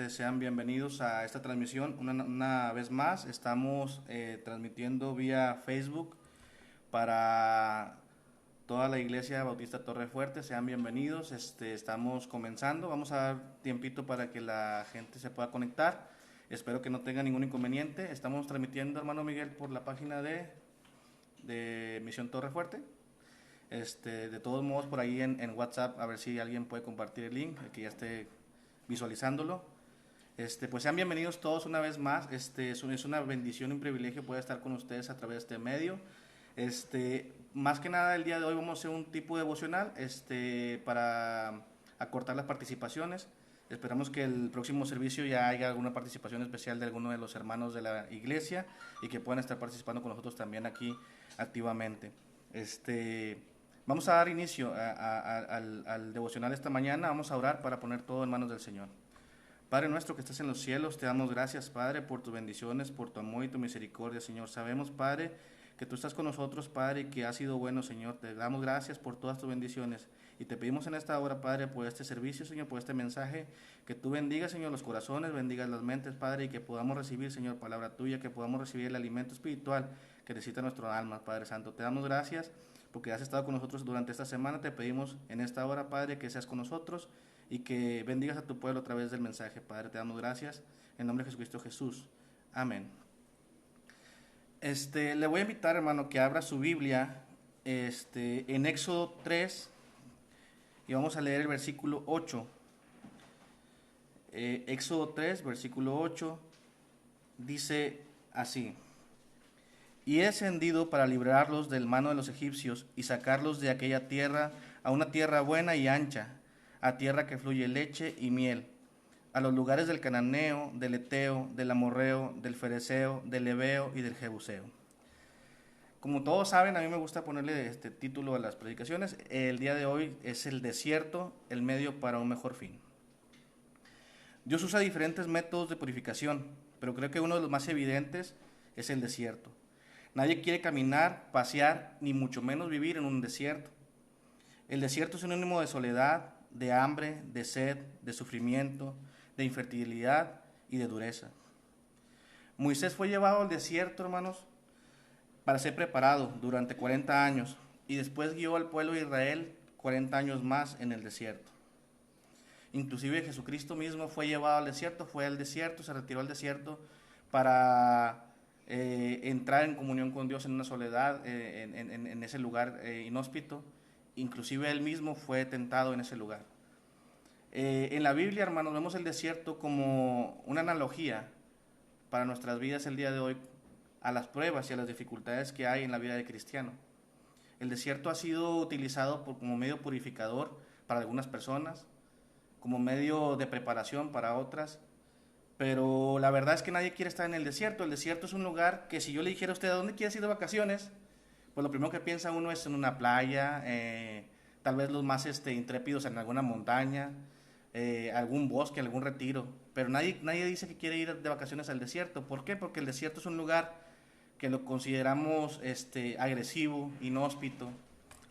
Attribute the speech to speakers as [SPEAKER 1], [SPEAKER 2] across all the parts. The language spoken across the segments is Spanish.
[SPEAKER 1] Sean bienvenidos a esta transmisión. Una vez más, estamos transmitiendo vía Facebook para toda la Iglesia Bautista Torre Fuerte. Sean bienvenidos. Estamos comenzando. Vamos a dar tiempito para que la gente se pueda conectar. Espero que no tenga ningún inconveniente. Estamos transmitiendo, hermano Miguel, por la página de Misión Torre Fuerte. De todos modos, por ahí en WhatsApp, a ver si alguien puede compartir el link, el que ya esté visualizándolo. Pues sean bienvenidos todos una vez más. Es una bendición y un privilegio poder estar con ustedes a través de este medio. Más que nada el día de hoy vamos a hacer un tipo devocional para acortar las participaciones. Esperamos que el próximo servicio ya haya alguna participación especial de alguno de los hermanos de la iglesia y que puedan estar participando con nosotros también aquí activamente. Vamos a dar inicio al devocional esta mañana. Vamos a orar para poner todo en manos del Señor. Padre nuestro que estás en los cielos, te damos gracias, Padre, por tus bendiciones, por tu amor y tu misericordia, Señor. Sabemos, Padre, que tú estás con nosotros, Padre, y que has sido bueno, Señor. Te damos gracias por todas tus bendiciones. Y te pedimos en esta hora, Padre, por este servicio, Señor, por este mensaje, que tú bendigas, Señor, los corazones, bendigas las mentes, Padre, y que podamos recibir, Señor, palabra tuya, que podamos recibir el alimento espiritual que necesita nuestro alma, Padre Santo. Te damos gracias porque has estado con nosotros durante esta semana. Te pedimos en esta hora, Padre, que seas con nosotros y que bendigas a tu pueblo a través del mensaje. Padre, te damos gracias en nombre de Jesucristo Jesús. Amén. Le voy a invitar, hermano, que abra su Biblia en Éxodo 3 y vamos a leer el versículo 8. Éxodo 3, versículo 8, dice así: Y he descendido para librarlos del mano de los egipcios y sacarlos de aquella tierra a una tierra buena y ancha, a tierra que fluye leche y miel, a los lugares del cananeo, del eteo, del amorreo, del fereceo, del heveo y del jebuseo. Como todos saben, a mí me gusta ponerle este título a las predicaciones. El día de hoy es el desierto, el medio para un mejor fin. Dios usa diferentes métodos de purificación, pero creo que uno de los más evidentes es el desierto. Nadie quiere caminar, pasear, ni mucho menos vivir en un desierto. El desierto es sinónimo de soledad, de hambre, de sed, de sufrimiento, de infertilidad y de dureza. Moisés fue llevado al desierto, hermanos, para ser preparado durante 40 años y después guió al pueblo de Israel 40 años más en el desierto. Inclusive Jesucristo mismo fue llevado al desierto, se retiró al desierto para entrar en comunión con Dios en una soledad, en ese lugar inhóspito. Inclusive él mismo fue tentado en ese lugar. En la Biblia, hermanos, vemos el desierto como una analogía para nuestras vidas el día de hoy a las pruebas y a las dificultades que hay en la vida del cristiano. El desierto ha sido utilizado como medio purificador para algunas personas, como medio de preparación para otras, pero la verdad es que nadie quiere estar en el desierto. El desierto es un lugar que si yo le dijera a usted, ¿a dónde quieres ir de vacaciones? Pues lo primero que piensa uno es en una playa, tal vez los más intrépidos en alguna montaña, algún bosque, algún retiro, pero nadie dice que quiere ir de vacaciones al desierto. ¿Por qué? Porque el desierto es un lugar que lo consideramos agresivo, inhóspito,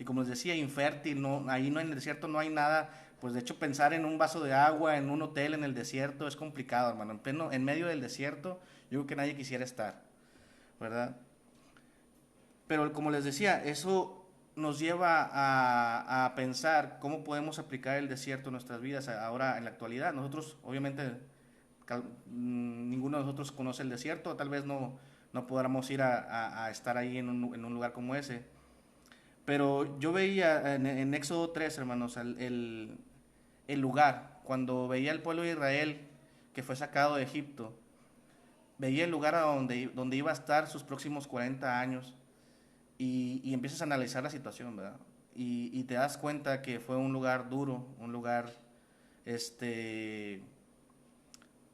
[SPEAKER 1] y como les decía, infértil. Ahí en el desierto no hay nada. Pues de hecho pensar en un vaso de agua, en un hotel en el desierto es complicado, hermano. En medio del desierto yo creo que nadie quisiera estar, ¿verdad? Pero como les decía, eso nos lleva a pensar cómo podemos aplicar el desierto en nuestras vidas ahora en la actualidad. Nosotros, obviamente, ninguno de nosotros conoce el desierto, tal vez no podamos ir a estar ahí en un lugar como ese. Pero yo veía en Éxodo 3, hermanos, el lugar, cuando veía el pueblo de Israel que fue sacado de Egipto, veía el lugar donde iba a estar sus próximos 40 años y empiezas a analizar la situación, ¿verdad? Y te das cuenta que fue un lugar duro, un lugar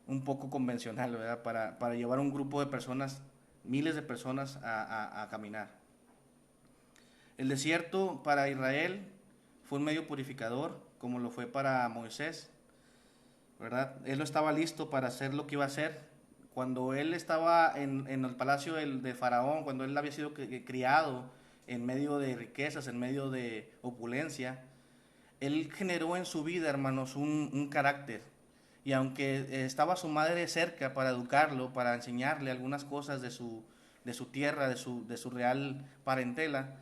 [SPEAKER 1] un poco convencional, ¿verdad? Para llevar un grupo de personas, miles de personas a caminar. El desierto para Israel fue un medio purificador, como lo fue para Moisés, ¿verdad? Él no estaba listo para hacer lo que iba a hacer. Cuando él estaba en el palacio de Faraón, cuando él había sido criado en medio de riquezas, en medio de opulencia, él generó en su vida, hermanos, un carácter. Y aunque estaba su madre cerca para educarlo, para enseñarle algunas cosas de su tierra, de su real parentela,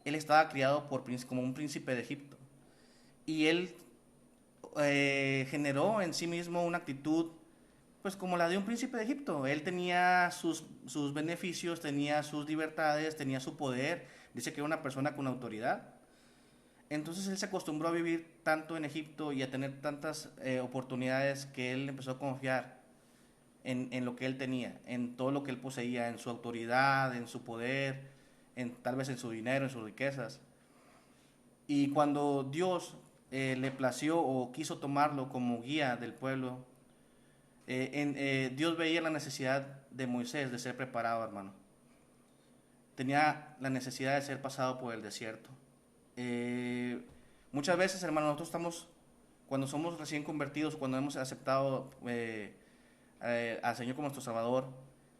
[SPEAKER 1] él estaba criado como un príncipe de Egipto. Y él generó en sí mismo una actitud pues como la de un príncipe de Egipto. Él tenía sus beneficios, tenía sus libertades, tenía su poder. Dice que era una persona con autoridad. Entonces él se acostumbró a vivir tanto en Egipto y a tener tantas oportunidades que él empezó a confiar en lo que él tenía, en todo lo que él poseía, en su autoridad, en su poder, tal vez en su dinero, en sus riquezas. Y cuando Dios le plació o quiso tomarlo como guía del pueblo, Dios veía la necesidad de Moisés de ser preparado, hermano. Tenía la necesidad de ser pasado por el desierto. Eh, Muchas veces, hermano, nosotros estamos, cuando somos recién convertidos, cuando hemos aceptado al Señor como nuestro Salvador,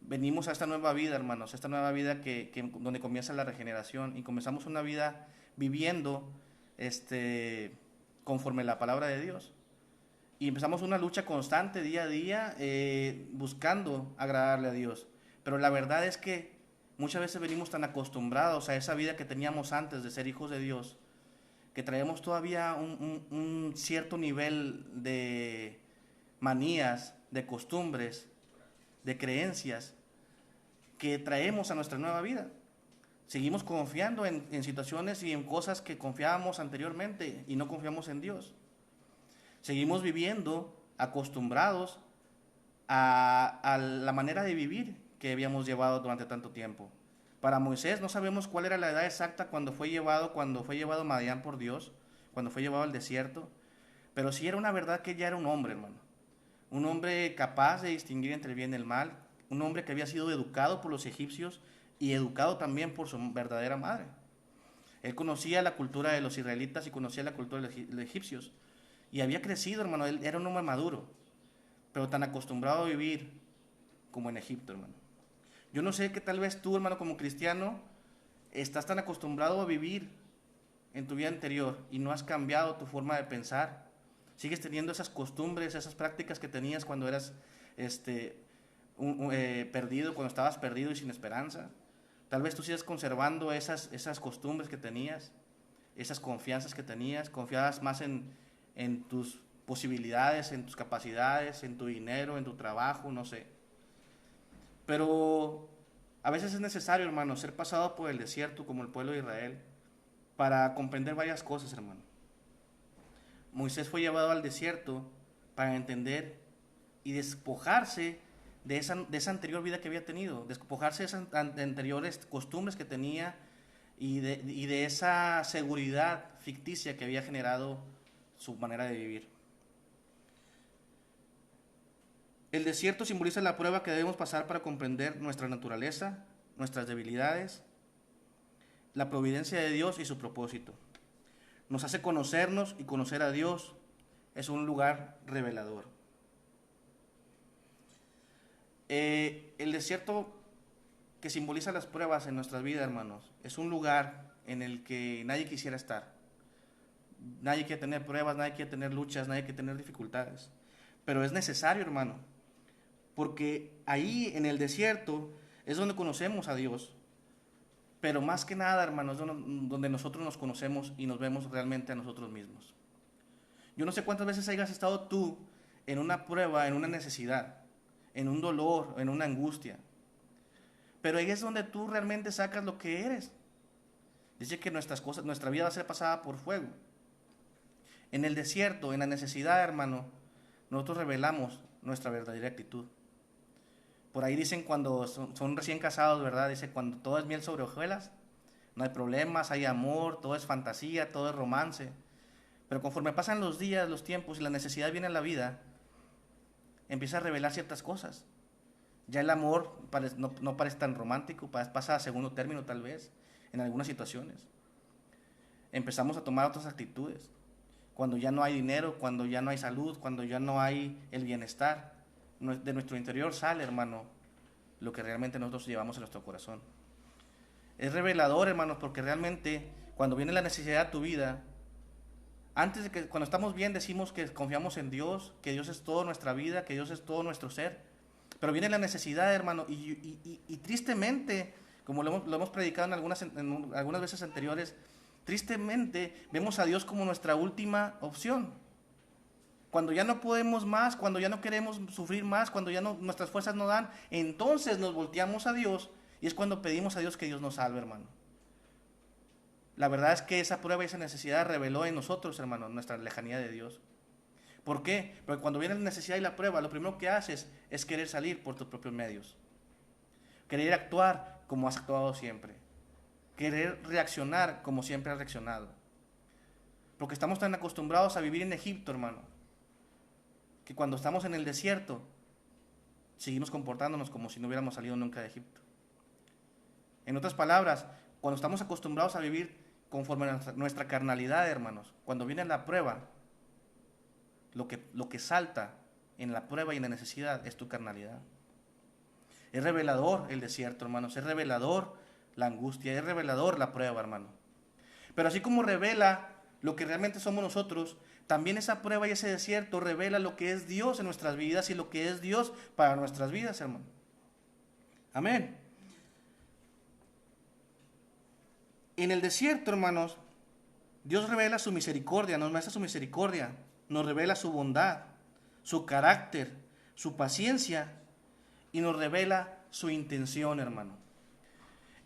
[SPEAKER 1] venimos a esta nueva vida, hermanos, esta nueva vida donde comienza la regeneración y comenzamos una vida viviendo conforme la palabra de Dios. Y empezamos una lucha constante día a día buscando agradarle a Dios. Pero la verdad es que muchas veces venimos tan acostumbrados a esa vida que teníamos antes de ser hijos de Dios, que traemos todavía un cierto nivel de manías, de costumbres, de creencias que traemos a nuestra nueva vida. Seguimos confiando en situaciones y en cosas que confiábamos anteriormente y no confiamos en Dios. Seguimos viviendo acostumbrados a la manera de vivir que habíamos llevado durante tanto tiempo. Para Moisés no sabemos cuál era la edad exacta cuando fue llevado a Madián por Dios, cuando fue llevado al desierto, pero sí era una verdad que ya era un hombre, hermano. Un hombre capaz de distinguir entre el bien y el mal, un hombre que había sido educado por los egipcios y educado también por su verdadera madre. Él conocía la cultura de los israelitas y conocía la cultura de los egipcios. Y había crecido, hermano, él era un hombre maduro, pero tan acostumbrado a vivir como en Egipto, hermano. Yo no sé que tal vez tú, hermano, como cristiano, estás tan acostumbrado a vivir en tu vida anterior y no has cambiado tu forma de pensar. Sigues teniendo esas costumbres, esas prácticas que tenías cuando eras perdido, cuando estabas perdido y sin esperanza. Tal vez tú sigas conservando esas costumbres que tenías, esas confianzas que tenías, confiabas más en tus posibilidades, en tus capacidades, en tu dinero, en tu trabajo, no sé. Pero a veces es necesario, hermano, ser pasado por el desierto como el pueblo de Israel para comprender varias cosas, hermano. Moisés fue llevado al desierto para entender y despojarse de esa anterior vida que había tenido, despojarse de esas anteriores costumbres que tenía y de esa seguridad ficticia que había generado su manera de vivir. El desierto simboliza la prueba que debemos pasar para comprender nuestra naturaleza, nuestras debilidades, la providencia de Dios y su propósito. Nos hace conocernos y conocer a Dios. Es un lugar revelador. El desierto que simboliza las pruebas en nuestras vidas, hermanos, es un lugar en el que nadie quisiera estar. Nadie quiere tener pruebas, nadie quiere tener luchas, nadie quiere tener dificultades. Pero es necesario, hermano, porque ahí en el desierto es donde conocemos a Dios. Pero más que nada, hermanos, es donde nosotros nos conocemos y nos vemos realmente a nosotros mismos. Yo no sé cuántas veces hayas estado tú en una prueba, en una necesidad, en un dolor, en una angustia. Pero ahí es donde tú realmente sacas lo que eres. Dice que nuestra vida va a ser pasada por fuego. En el desierto, en la necesidad, hermano, nosotros revelamos nuestra verdadera actitud. Por ahí dicen cuando son recién casados, ¿verdad? Dice cuando todo es miel sobre hojuelas, no hay problemas, hay amor, todo es fantasía, todo es romance. Pero conforme pasan los días, los tiempos y la necesidad viene a la vida, empieza a revelar ciertas cosas. Ya el amor no parece tan romántico, pasa a segundo término tal vez, en algunas situaciones. Empezamos a tomar otras actitudes. Cuando ya no hay dinero, cuando ya no hay salud, cuando ya no hay el bienestar, de nuestro interior sale, hermano, lo que realmente nosotros llevamos en nuestro corazón. Es revelador, hermanos, porque realmente cuando viene la necesidad a tu vida, Antes de que, cuando estamos bien, decimos que confiamos en Dios, que Dios es toda nuestra vida, que Dios es todo nuestro ser. Pero viene la necesidad, hermano, y tristemente, como lo hemos predicado en algunas veces anteriores, tristemente vemos a Dios como nuestra última opción. Cuando ya no podemos más, cuando ya no queremos sufrir más, cuando ya no, nuestras fuerzas no dan, entonces nos volteamos a Dios y es cuando pedimos a Dios que Dios nos salve, hermano. La verdad es que esa prueba y esa necesidad reveló en nosotros, hermano, nuestra lejanía de Dios. ¿Por qué? Porque cuando viene la necesidad y la prueba, lo primero que haces es querer salir por tus propios medios. Querer actuar como has actuado siempre. Querer reaccionar como siempre has reaccionado. Porque estamos tan acostumbrados a vivir en Egipto, hermano, que cuando estamos en el desierto, seguimos comportándonos como si no hubiéramos salido nunca de Egipto. En otras palabras, cuando estamos acostumbrados a vivir conforme a nuestra carnalidad, hermanos, cuando viene la prueba, lo que salta en la prueba y en la necesidad es tu carnalidad. Es revelador el desierto, hermanos, es revelador la angustia, es revelador la prueba, hermano. Pero así como revela lo que realmente somos nosotros, también esa prueba y ese desierto revela lo que es Dios en nuestras vidas y lo que es Dios para nuestras vidas, hermano. Amén. En el desierto, hermanos, Dios revela su misericordia, nos muestra su misericordia, nos revela su bondad, su carácter, su paciencia y nos revela su intención, hermano.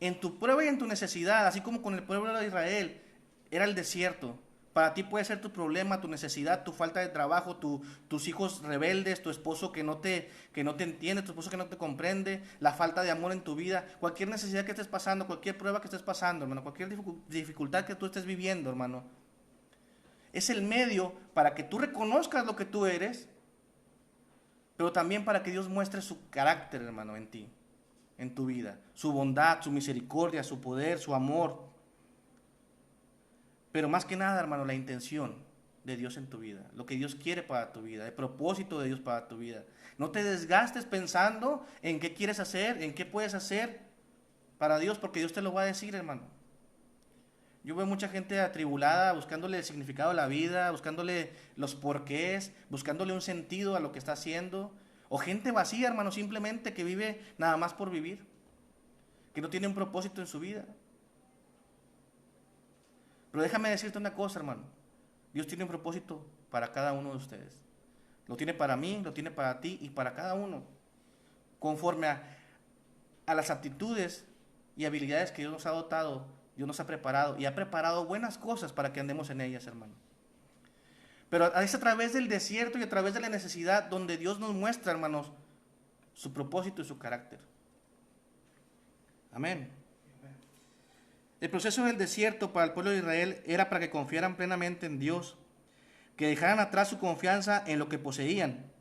[SPEAKER 1] En tu prueba y en tu necesidad, así como con el pueblo de Israel, era el desierto. Para ti puede ser tu problema, tu necesidad, tu falta de trabajo, tus hijos rebeldes, tu esposo que no te entiende, tu esposo que no te comprende, la falta de amor en tu vida, cualquier necesidad que estés pasando, cualquier prueba que estés pasando, hermano, cualquier dificultad que tú estés viviendo, hermano. Es el medio para que tú reconozcas lo que tú eres, pero también para que Dios muestre su carácter, hermano, en ti, en tu vida, su bondad, su misericordia, su poder, su amor. Pero más que nada, hermano, la intención de Dios en tu vida, lo que Dios quiere para tu vida, el propósito de Dios para tu vida. No te desgastes pensando en qué quieres hacer, en qué puedes hacer para Dios, porque Dios te lo va a decir, hermano. Yo veo mucha gente atribulada, buscándole el significado de la vida, buscándole los porqués, buscándole un sentido a lo que está haciendo. O gente vacía, hermano, simplemente que vive nada más por vivir, que no tiene un propósito en su vida. Pero déjame decirte una cosa, hermano. Dios tiene un propósito para cada uno de ustedes. Lo tiene para mí, lo tiene para ti y para cada uno. Conforme a las aptitudes y habilidades que Dios nos ha dotado, Dios nos ha preparado y ha preparado buenas cosas para que andemos en ellas, hermano. Pero es a través del desierto y a través de la necesidad donde Dios nos muestra, hermanos, su propósito y su carácter. Amén. El proceso del desierto para el pueblo de Israel era para que confiaran plenamente en Dios, que dejaran atrás su confianza en lo que poseían.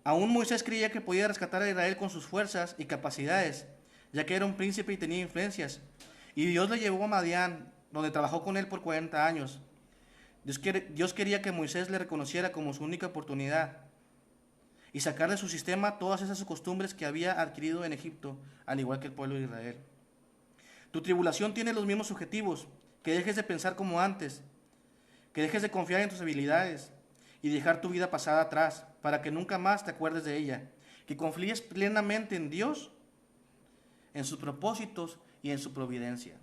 [SPEAKER 1] Aún Moisés creía que podía rescatar a Israel con sus fuerzas y capacidades, ya que era un príncipe y tenía influencias. Y Dios le llevó a Madián, donde trabajó con él por 40 años. Dios quería que Moisés le reconociera como su única oportunidad y sacar de su sistema todas esas costumbres que había adquirido en Egipto, al igual que el pueblo de Israel. Tu tribulación tiene los mismos objetivos, que dejes de pensar como antes, que dejes de confiar en tus habilidades y dejar tu vida pasada atrás para que nunca más te acuerdes de ella, que confíes plenamente en Dios, en sus propósitos y en su providencia.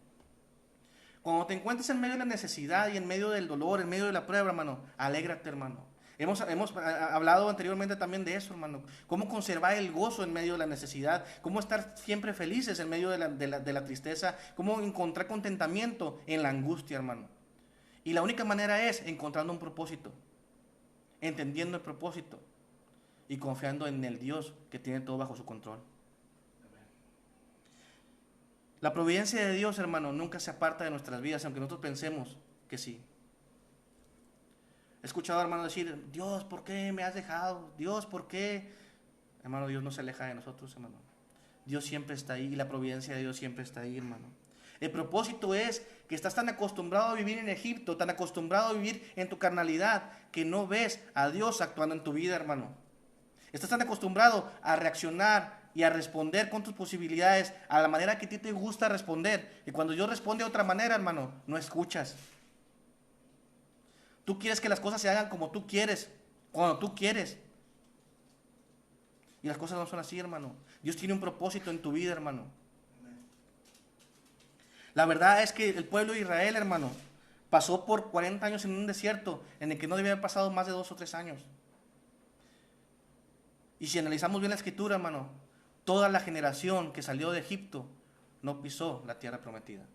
[SPEAKER 1] Cuando te encuentres en medio de la necesidad y en medio del dolor, en medio de la prueba, hermano, alégrate, hermano. Hemos hablado anteriormente también de eso, hermano. Cómo conservar el gozo en medio de la necesidad. Cómo estar siempre felices en medio de la tristeza. Cómo encontrar contentamiento en la angustia, hermano. Y la única manera es encontrando un propósito. Entendiendo el propósito. Y confiando en el Dios que tiene todo bajo su control. La providencia de Dios, hermano, nunca se aparta de nuestras vidas, aunque nosotros pensemos que sí. He escuchado, hermano, decir, Dios, ¿por qué me has dejado? Dios, ¿por qué? Hermano, Dios no se aleja de nosotros, hermano. Dios siempre está ahí y la providencia de Dios siempre está ahí, hermano. El propósito es que estás tan acostumbrado a vivir en Egipto, tan acostumbrado a vivir en tu carnalidad, que no ves a Dios actuando en tu vida, hermano. Estás tan acostumbrado a reaccionar y a responder con tus posibilidades a la manera que a ti te gusta responder. Y cuando Dios responde de otra manera, hermano, no escuchas. Tú quieres que las cosas se hagan como tú quieres, cuando tú quieres. Y las cosas no son así, hermano. Dios tiene un propósito en tu vida, hermano. La verdad es que el pueblo de Israel, hermano, pasó por 40 años en un desierto en el que no debía haber pasado más de 2 o 3 años. Y si analizamos bien la escritura, hermano, toda la generación que salió de Egipto no pisó la tierra prometida.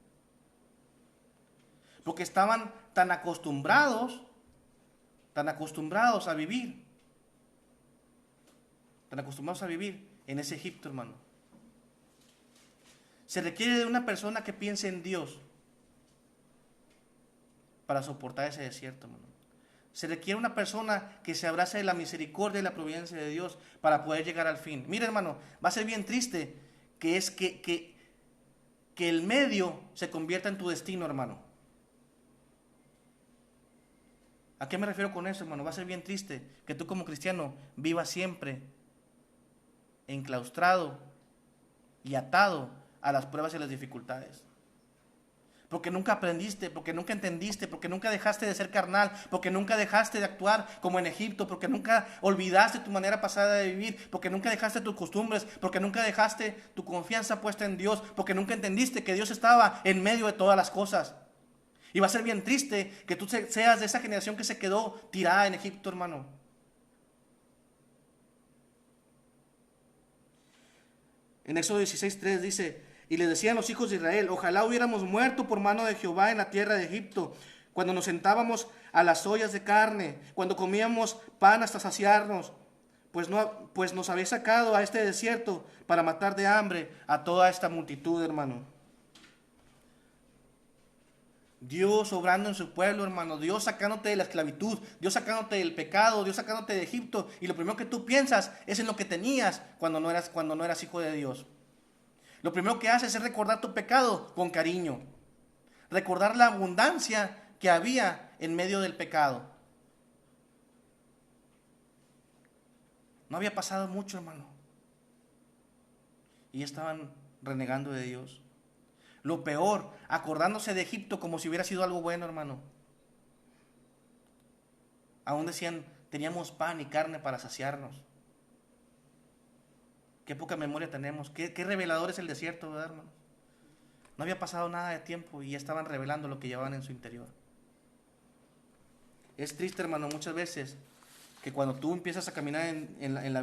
[SPEAKER 1] Porque estaban tan acostumbrados a vivir, en ese Egipto, hermano. Se requiere de una persona que piense en Dios para soportar ese desierto, hermano. Se requiere una persona que se abrace de la misericordia y la providencia de Dios para poder llegar al fin. Mira, hermano, va a ser bien triste que el medio se convierta en tu destino, hermano. ¿A qué me refiero con eso, hermano? Va a ser bien triste que tú como cristiano vivas siempre enclaustrado y atado a las pruebas y las dificultades. Porque nunca aprendiste, porque nunca entendiste, porque nunca dejaste de ser carnal, porque nunca dejaste de actuar como en Egipto, porque nunca olvidaste tu manera pasada de vivir, porque nunca dejaste tus costumbres, porque nunca dejaste tu confianza puesta en Dios, porque nunca entendiste que Dios estaba en medio de todas las cosas. Y va a ser bien triste que tú seas de esa generación que se quedó tirada en Egipto, hermano. En Éxodo 16:3 dice: y le decían los hijos de Israel: ojalá hubiéramos muerto por mano de Jehová en la tierra de Egipto, cuando nos sentábamos a las ollas de carne, cuando comíamos pan hasta saciarnos, pues nos habéis sacado a este desierto para matar de hambre a toda esta multitud, hermano. Dios obrando en su pueblo, hermano. Dios sacándote de la esclavitud, Dios sacándote del pecado, Dios sacándote de Egipto. Y lo primero que tú piensas es en lo que tenías cuando no eras hijo de Dios. Lo primero que haces es recordar tu pecado con cariño. Recordar la abundancia que había en medio del pecado. No había pasado mucho, hermano. Y estaban renegando de Dios. Lo peor, acordándose de Egipto como si hubiera sido algo bueno, hermano. Aún decían: teníamos pan y carne para saciarnos. Qué poca memoria tenemos. Qué revelador es el desierto, ¿verdad, hermano? No había pasado nada de tiempo y ya estaban revelando lo que llevaban en su interior. Es triste, hermano, muchas veces que cuando tú empiezas a caminar en la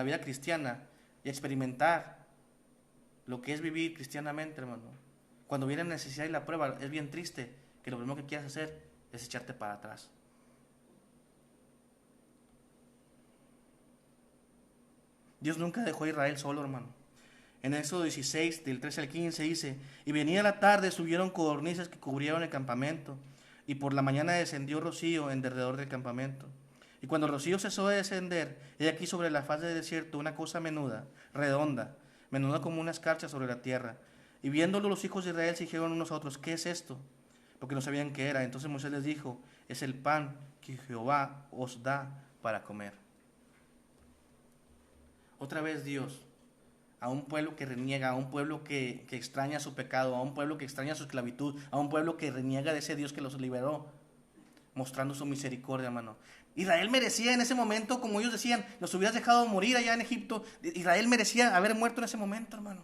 [SPEAKER 1] vida cristiana y a experimentar lo que es vivir cristianamente, hermano, cuando viene la necesidad y la prueba, es bien triste que lo primero que quieras hacer es echarte para atrás. Dios nunca dejó a Israel solo, hermano. En Éxodo 16, del 13 al 15 dice: y venía la tarde, subieron codornices que cubrieron el campamento, y por la mañana descendió rocío en derredor del campamento. Y cuando el rocío cesó de descender, he aquí sobre la faz del desierto una cosa menuda, redonda, menuda como una escarcha sobre la tierra. Y viéndolo los hijos de Israel se dijeron unos a otros: ¿qué es esto? Porque no sabían qué era. Entonces Moisés les dijo: es el pan que Jehová os da para comer. Otra vez Dios, a un pueblo que reniega, a un pueblo que extraña su pecado, a un pueblo que extraña su esclavitud, a un pueblo que reniega de ese Dios que los liberó, mostrando su misericordia, hermano. Israel merecía en ese momento, como ellos decían: nos hubieras dejado morir allá en Egipto. Israel merecía haber muerto en ese momento, hermano.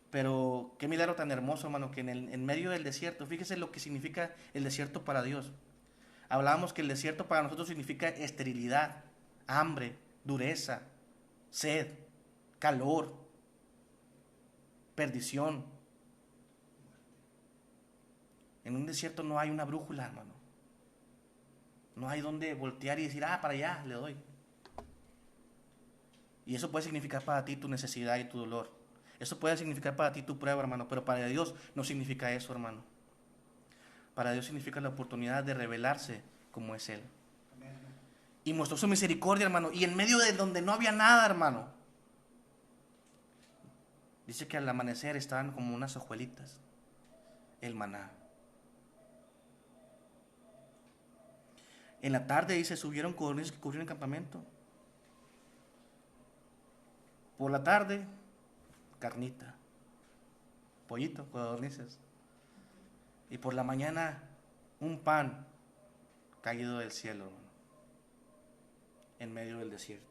[SPEAKER 1] Pero qué milagro tan hermoso, hermano, que en medio del desierto, fíjese lo que significa el desierto para Dios. Hablábamos que el desierto para nosotros significa esterilidad, hambre, dureza, sed, calor, perdición. En un desierto no hay una brújula, hermano. No hay donde voltear y decir: para allá le doy. Y eso puede significar para ti tu necesidad y tu dolor. Eso puede significar para ti tu prueba, hermano. Pero para Dios no significa eso, hermano. Para Dios significa la oportunidad de revelarse como es Él. Y mostró su misericordia, hermano. Y en medio de donde no había nada, hermano, dice que al amanecer estaban como unas hojuelitas, el maná. En la tarde, dice, subieron codornices que cubrieron el campamento. Por la tarde, carnita, pollito, codornices. Y por la mañana un pan caído del cielo, hermano, en medio del desierto.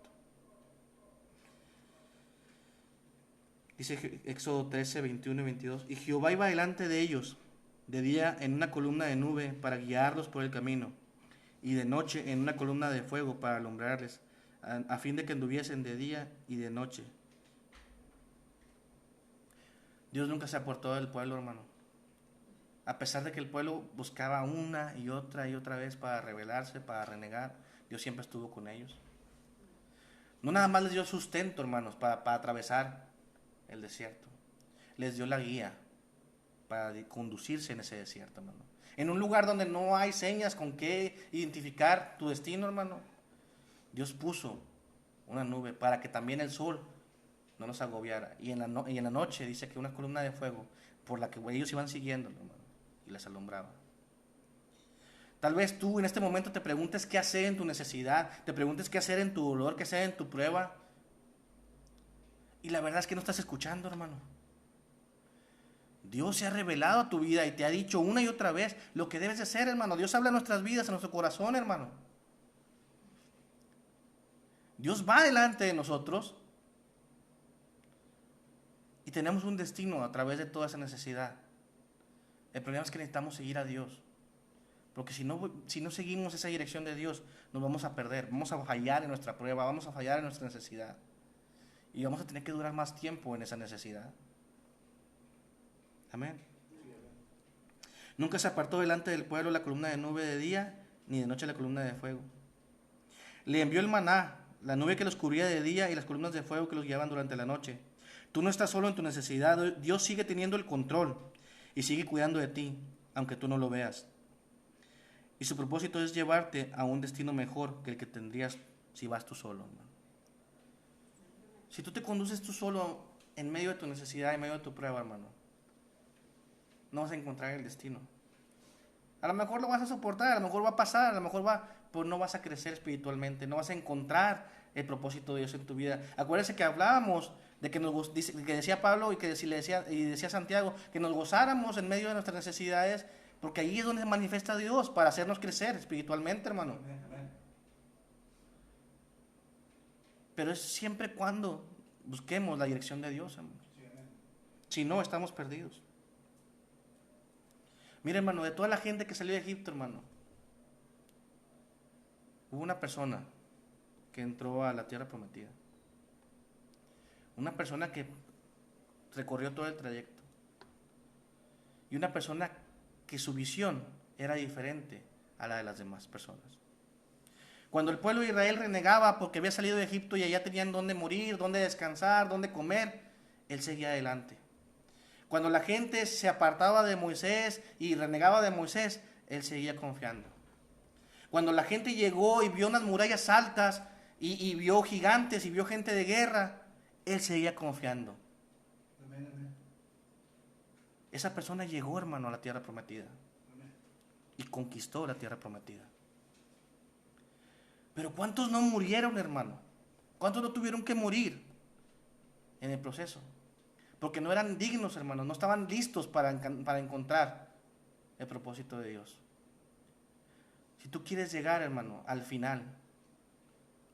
[SPEAKER 1] Dice Éxodo 13, 21 y 22. Y Jehová iba delante de ellos de día en una columna de nube para guiarlos por el camino, y de noche en una columna de fuego para alumbrarles, a fin de que anduviesen de día y de noche. Dios nunca se apartó del pueblo, hermano. A pesar de que el pueblo buscaba una y otra vez para rebelarse, para renegar, Dios siempre estuvo con ellos. No nada más les dio sustento, hermanos, para atravesar el desierto. Les dio la guía para conducirse en ese desierto, hermano. En un lugar donde no hay señas con qué identificar tu destino, hermano, Dios puso una nube para que también el sol no los agobiara. Y en la noche dice que una columna de fuego por la que ellos iban siguiendo, hermano, y les alumbraba. Tal vez tú en este momento te preguntes qué hacer en tu necesidad, te preguntes qué hacer en tu dolor, qué hacer en tu prueba. Y la verdad es que no estás escuchando, hermano. Dios se ha revelado a tu vida y te ha dicho una y otra vez lo que debes de hacer, hermano. Dios habla en nuestras vidas, en nuestro corazón, hermano. Dios va delante de nosotros y tenemos un destino a través de toda esa necesidad. El problema es que necesitamos seguir a Dios. Porque si no seguimos esa dirección de Dios, nos vamos a perder. Vamos a fallar en nuestra prueba, vamos a fallar en nuestra necesidad. Y vamos a tener que durar más tiempo en esa necesidad. Amén. Nunca se apartó delante del pueblo la columna de nube de día, ni de noche la columna de fuego. Le envió el maná, la nube que los cubría de día y las columnas de fuego que los guiaban durante la noche. Tú no estás solo en tu necesidad. Dios sigue teniendo el control y sigue cuidando de ti, aunque tú no lo veas. Y su propósito es llevarte a un destino mejor que el que tendrías si vas tú solo, hermano. Si tú te conduces tú solo en medio de tu necesidad, en medio de tu prueba, hermano, no vas a encontrar el destino. A lo mejor lo vas a soportar, a lo mejor va a pasar, a lo mejor pero no vas a crecer espiritualmente, no vas a encontrar el propósito de Dios en tu vida. Acuérdense que hablábamos de que que decía Pablo y que decía Santiago, que nos gozáramos en medio de nuestras necesidades, porque ahí es donde se manifiesta Dios para hacernos crecer espiritualmente, hermano. Pero es siempre cuando busquemos la dirección de Dios, hermano. Si no, estamos perdidos. Mira, hermano, de toda la gente que salió de Egipto, hermano, hubo una persona que entró a la tierra prometida. Una persona que recorrió todo el trayecto. Y una persona que su visión era diferente a la de las demás personas. Cuando el pueblo de Israel renegaba porque había salido de Egipto y allá tenían dónde morir, dónde descansar, dónde comer, él seguía adelante. Cuando la gente se apartaba de Moisés y renegaba de Moisés, él seguía confiando. Cuando la gente llegó y vio unas murallas altas y vio gigantes y vio gente de guerra, él seguía confiando.
[SPEAKER 2] Amén, amén.
[SPEAKER 1] Esa persona llegó, hermano, a la tierra prometida.
[SPEAKER 2] Amén.
[SPEAKER 1] Y conquistó la tierra prometida. Pero ¿cuántos no murieron, hermano? ¿Cuántos no tuvieron que morir en el proceso? Porque no eran dignos, hermano, no estaban listos para encontrar el propósito de Dios. Si tú quieres llegar, hermano, al final,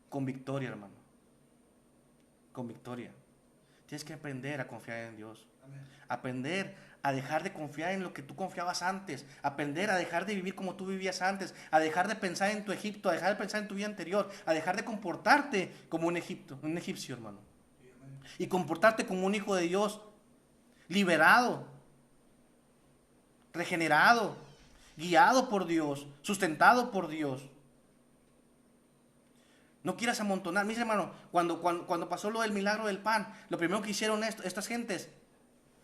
[SPEAKER 1] con victoria, hermano, con victoria, tienes que aprender a confiar en Dios.
[SPEAKER 2] Amén.
[SPEAKER 1] Aprender a dejar de confiar en lo que tú confiabas antes, aprender a dejar de vivir como tú vivías antes, a dejar de pensar en tu Egipto, a dejar de pensar en tu vida anterior, a dejar de comportarte como un egipcio, hermano, y comportarte como un hijo de Dios, liberado, regenerado, guiado por Dios, sustentado por Dios. No quieras amontonar. Mis hermanos, cuando pasó lo del milagro del pan, lo primero que hicieron estas gentes,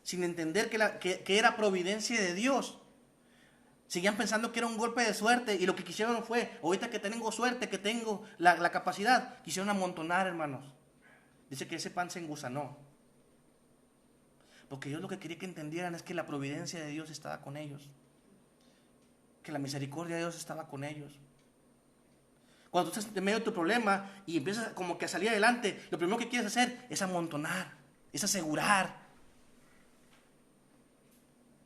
[SPEAKER 1] sin entender que era providencia de Dios, seguían pensando que era un golpe de suerte, y lo que quisieron fue, ahorita que tengo suerte, que tengo la capacidad, quisieron amontonar, hermanos. Dice que ese pan se engusanó. Porque Dios lo que quería que entendieran es que la providencia de Dios estaba con ellos, que la misericordia de Dios estaba con ellos. Cuando tú estás en medio de tu problema y empiezas como que a salir adelante, lo primero que quieres hacer es amontonar, es asegurar.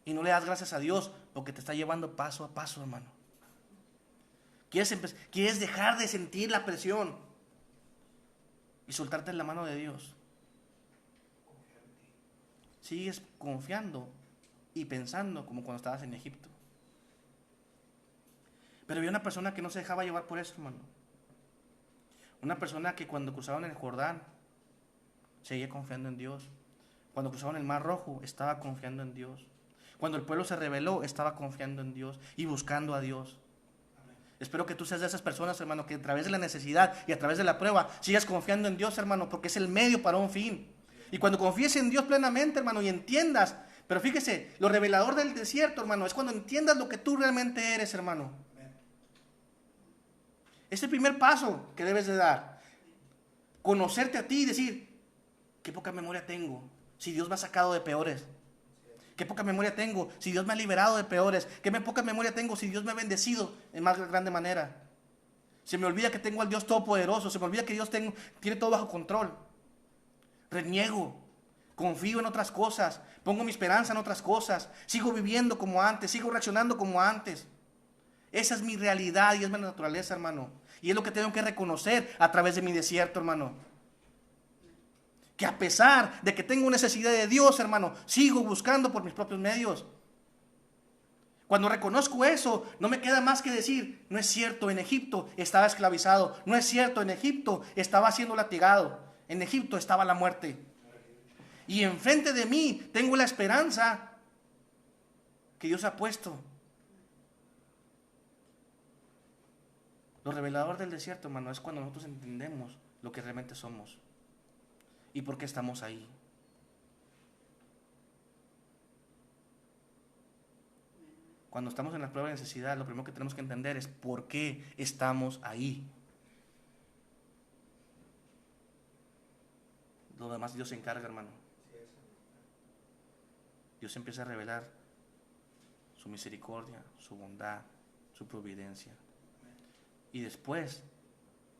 [SPEAKER 1] Y no le das gracias a Dios o que te está llevando paso a paso, hermano? ¿Quieres dejar de sentir la presión y soltarte en la mano de Dios? Sigues confiando y pensando como cuando estabas en Egipto. Pero había una persona que no se dejaba llevar por eso, hermano. Una persona que cuando cruzaron el Jordán seguía confiando en Dios. Cuando cruzaron el Mar Rojo estaba confiando en Dios. Cuando el pueblo se rebeló estaba confiando en Dios y buscando a Dios. Espero que tú seas de esas personas, hermano, que a través de la necesidad y a través de la prueba sigas confiando en Dios, hermano, porque es el medio para un fin. Y cuando confíes en Dios plenamente, hermano, y entiendas, pero fíjese, lo revelador del desierto, hermano, es cuando entiendas lo que tú realmente eres, hermano. Es el primer paso que debes de dar. Conocerte a ti y decir, qué poca memoria tengo si Dios me ha sacado de peores. Qué poca memoria tengo si Dios me ha liberado de peores. Qué poca memoria tengo si Dios me ha bendecido en más grande manera. Se me olvida que tengo al Dios Todopoderoso. Se me olvida que Dios tiene todo bajo control. Reniego. Confío en otras cosas. Pongo mi esperanza en otras cosas. Sigo viviendo como antes. Sigo reaccionando como antes. Esa es mi realidad y es mi naturaleza, hermano. Y es lo que tengo que reconocer a través de mi desierto, hermano. Que a pesar de que tengo necesidad de Dios, hermano, sigo buscando por mis propios medios. Cuando reconozco eso, no me queda más que decir, no es cierto, en Egipto estaba esclavizado. No es cierto, en Egipto estaba siendo latigado. En Egipto estaba la muerte. Y enfrente de mí tengo la esperanza que Dios ha puesto. Lo revelador del desierto, hermano, es cuando nosotros entendemos lo que realmente somos y por qué estamos ahí. Cuando estamos en la prueba de necesidad, lo primero que tenemos que entender es por qué estamos ahí. Lo demás Dios se encarga, hermano. Dios empieza a revelar su misericordia, su bondad, su providencia. Y después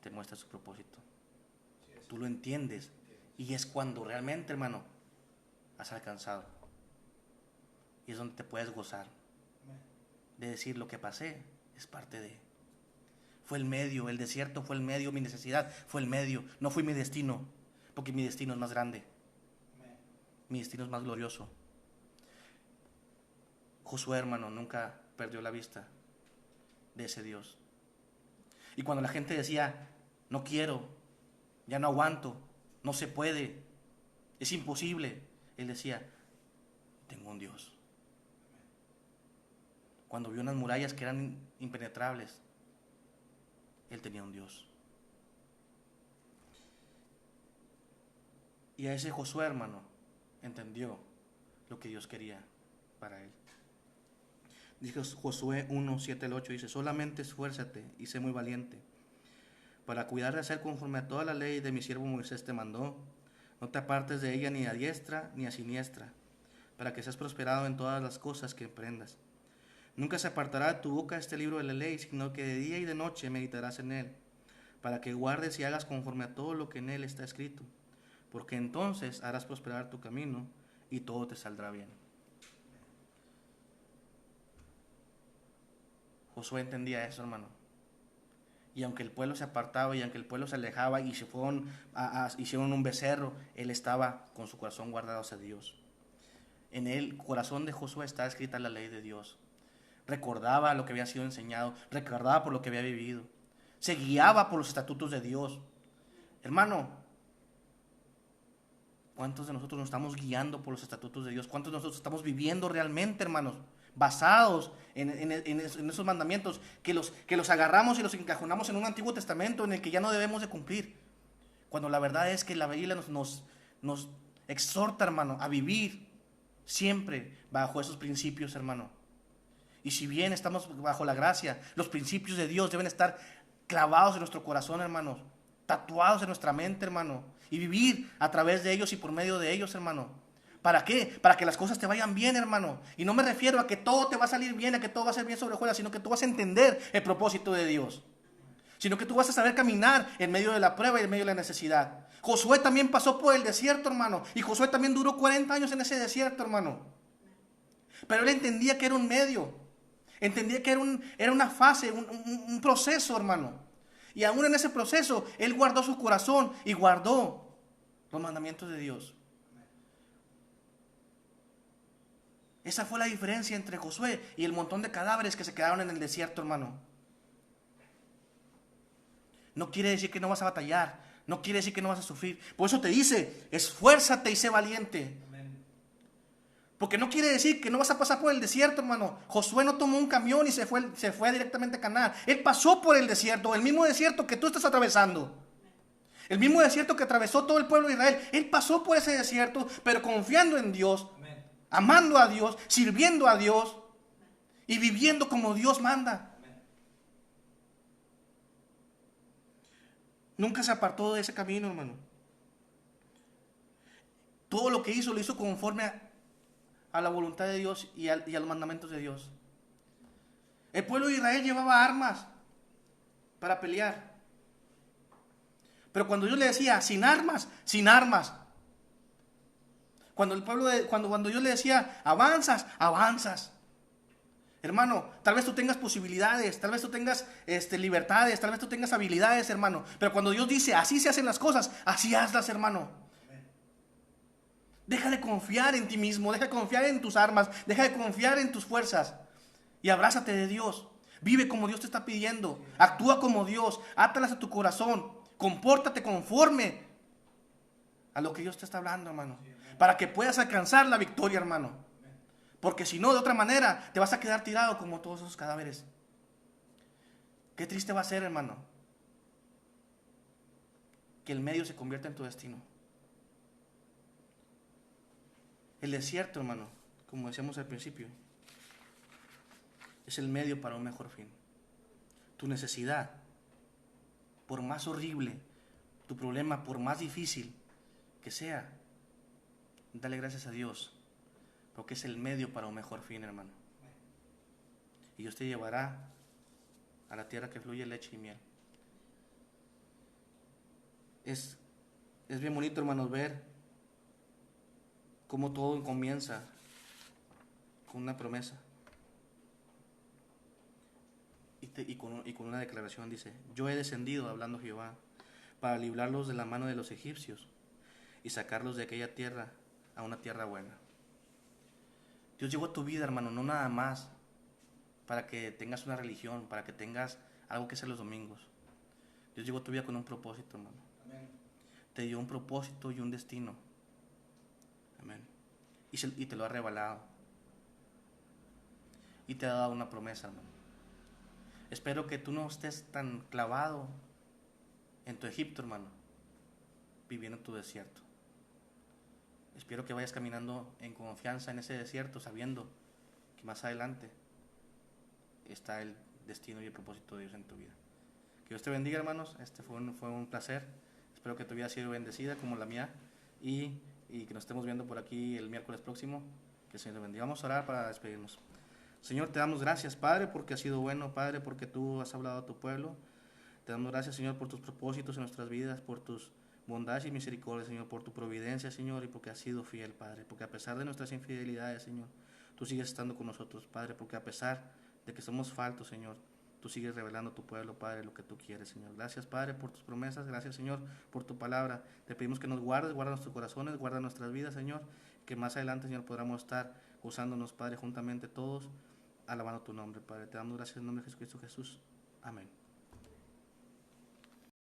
[SPEAKER 1] te muestra su propósito. Tú lo entiendes. Y es cuando realmente, hermano, has alcanzado. Y es donde te puedes gozar. De decir, lo que pasé es parte de. Fue el medio, el desierto fue el medio, mi necesidad fue el medio. No fue mi destino, porque mi destino es más grande. Mi destino es más glorioso. Josué, hermano, nunca perdió la vista de ese Dios. Y cuando la gente decía, no quiero, ya no aguanto, no se puede, es imposible, él decía, tengo un Dios. Cuando vio unas murallas que eran impenetrables, él tenía un Dios. Y a ese Josué, hermano, entendió lo que Dios quería para él. Dice Josué 1, 7 al 8, dice, solamente esfuérzate y sé muy valiente, para cuidar de hacer conforme a toda la ley de mi siervo Moisés te mandó. No te apartes de ella ni a diestra ni a siniestra, para que seas prosperado en todas las cosas que emprendas. Nunca se apartará de tu boca este libro de la ley, sino que de día y de noche meditarás en él, para que guardes y hagas conforme a todo lo que en él está escrito, porque entonces harás prosperar tu camino y todo te saldrá bien. Josué entendía eso, hermano. Y aunque el pueblo se apartaba y aunque el pueblo se alejaba y se fueron hicieron un becerro, él estaba con su corazón guardado hacia Dios. En el corazón de Josué está escrita la ley de Dios. Recordaba lo que había sido enseñado, recordaba por lo que había vivido. Se guiaba por los estatutos de Dios. Hermano, ¿cuántos de nosotros nos estamos guiando por los estatutos de Dios? ¿Cuántos de nosotros estamos viviendo realmente, hermanos, basados en esos mandamientos que los agarramos y los encajonamos en un Antiguo Testamento en el que ya no debemos de cumplir? Cuando la verdad es que la Biblia nos exhorta, hermano, a vivir siempre bajo esos principios, hermano. Y si bien estamos bajo la gracia, los principios de Dios deben estar clavados en nuestro corazón, hermanos, tatuados en nuestra mente, hermano, y vivir a través de ellos y por medio de ellos, hermano. ¿Para qué? Para que las cosas te vayan bien, hermano. Y no me refiero a que todo te va a salir bien, a que todo va a ser bien sobre hojuelas, sino que tú vas a entender el propósito de Dios. Sino que tú vas a saber caminar en medio de la prueba y en medio de la necesidad. Josué también pasó por el desierto, hermano. Y Josué también duró 40 años en ese desierto, hermano. Pero él entendía que era un medio. Entendía que era una fase, un proceso, hermano. Y aún en ese proceso, él guardó su corazón y guardó los mandamientos de Dios. Esa fue la diferencia entre Josué y el montón de cadáveres que se quedaron en el desierto, hermano. No quiere decir que no vas a batallar. No quiere decir que no vas a sufrir. Por eso te dice, esfuérzate y sé valiente. Porque no quiere decir que no vas a pasar por el desierto, hermano. Josué no tomó un camión y se fue directamente a Canaán. Él pasó por el desierto, el mismo desierto que tú estás atravesando. El mismo desierto que atravesó todo el pueblo de Israel. Él pasó por ese desierto, pero confiando en Dios, amando a Dios, sirviendo a Dios y viviendo como Dios manda. Nunca se apartó de ese camino, hermano. Todo lo que hizo, lo hizo conforme a la voluntad de Dios y a los mandamientos de Dios. El pueblo de Israel llevaba armas para pelear. Pero cuando Dios le decía, sin armas, sin armas. Cuando Dios le decía, avanzas, avanzas. Hermano, tal vez tú tengas posibilidades, tal vez tú tengas libertades, tal vez tú tengas habilidades, hermano. Pero cuando Dios dice, así se hacen las cosas, así hazlas, hermano. Deja de confiar en ti mismo, deja de confiar en tus armas, deja de confiar en tus fuerzas. Y abrázate de Dios. Vive como Dios te está pidiendo. Actúa como Dios. Átalas a tu corazón. Compórtate conforme a lo que Dios te está hablando, hermano. Para que puedas alcanzar la victoria, hermano. Porque si no, de otra manera, te vas a quedar tirado como todos esos cadáveres. Qué triste va a ser, hermano, que el medio se convierta en tu destino. El desierto, hermano, como decíamos al principio, es el medio para un mejor fin. Tu necesidad, por más horrible, tu problema, por más difícil que sea, dale gracias a Dios, porque es el medio para un mejor fin, hermano. Y Dios te llevará a la tierra que fluye leche y miel. Es bien bonito, hermanos, ver cómo todo comienza con una promesa y con una declaración. Dice, yo he descendido, hablando Jehová, para librarlos de la mano de los egipcios y sacarlos de aquella tierra a una tierra buena. Dios llegó a tu vida, hermano, no nada más para que tengas una religión, para que tengas algo que hacer los domingos. Dios llegó a tu vida con un propósito, hermano. Amén. Te dio un propósito y un destino. Amén. Y te lo ha revelado. Y te ha dado una promesa, hermano. Espero que tú no estés tan clavado en tu Egipto, hermano, viviendo tu desierto. Espero que vayas caminando en confianza en ese desierto, sabiendo que más adelante está el destino y el propósito de Dios en tu vida. Que Dios te bendiga, hermanos. Fue un placer. Espero que tu vida haya sido bendecida como la mía y que nos estemos viendo por aquí el miércoles próximo. Que el Señor te bendiga. Vamos a orar para despedirnos. Señor, te damos gracias, Padre, porque has sido bueno, Padre, porque tú has hablado a tu pueblo. Te damos gracias, Señor, por tus propósitos en nuestras vidas, por tus bondades y misericordia, Señor, por tu providencia, Señor, y porque has sido fiel, Padre, porque a pesar de nuestras infidelidades, Señor, tú sigues estando con nosotros, Padre, porque a pesar de que somos faltos, Señor, tú sigues revelando a tu pueblo, Padre, lo que tú quieres, Señor. Gracias, Padre, por tus promesas, gracias, Señor, por tu palabra. Te pedimos que nos guardes, guarda nuestros corazones, guarda nuestras vidas, Señor, que más adelante, Señor, podamos estar gozándonos, Padre, juntamente todos, alabando tu nombre, Padre. Te damos gracias en el nombre de Jesucristo Jesús. Amén.